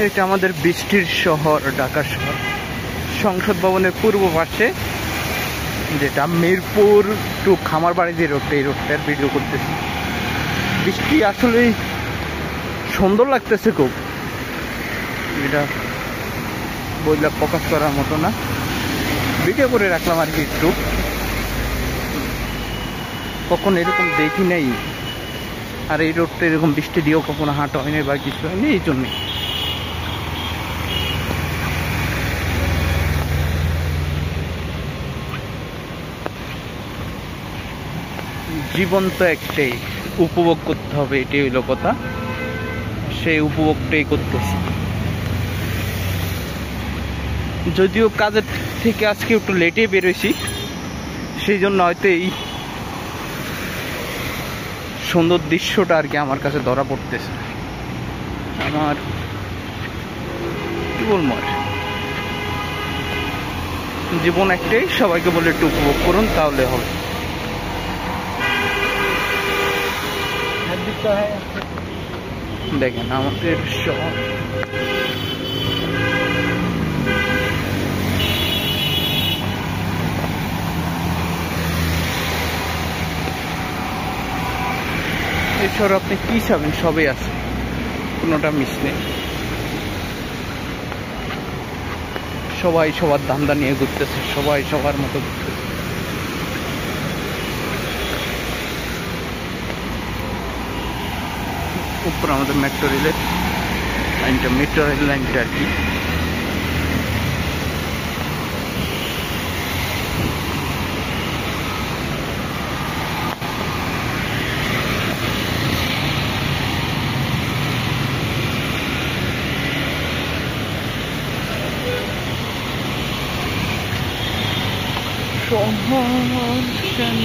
এটা আমাদের বৃষ্টির শহর, ঢাকা শহর। সংসদ ভবনের পূর্ব পাশে, যেটা মিরপুর টু খামারবাড়ি যে রোডটা, এই রোডটার ভিডিও করতেছি। বৃষ্টি আসলেই সুন্দর লাগতেছে খুব, এটা বইলা প্রকাশ করার মতো না, ভিডিও করে রাখলাম আর কি। একটু কখনো এরকম দেখি নাই, আর এই রোডটা এরকম বৃষ্টি দিয়েও কখনো হাঁটা হয়নি বা কিছু হয়নি, এই জন্যে। জীবন তো একটাই, উপভোগ করতে হবে, এটাই হইল কথা। সেই উপভোগটাই করতেছি। যদিও কাজের থেকে আজকে একটু লেটে বেরোইছি, সেই জন্য হয়তো এই সুন্দর দৃশ্যটা আর কি আমার কাছে ধরা পড়তেছে। আমার কি বলবো, আর জীবন একটাই, সবাইকে বলে একটু উপভোগ করুন, তাহলে হবে। দেখেন আমাদের শহর, এই শহর আপনি কি চাবেন সবই আছে, কোনোটা মিস নেই। সবাই সবার ধান্দা নিয়ে ঘুরতেছে, সবাই সবার মতো ঘুরতেছে। উপর আমাদের মেট্রো রেলের লাইনটা, মেট্রো রেল লাইনটা আর কি। শহর কেন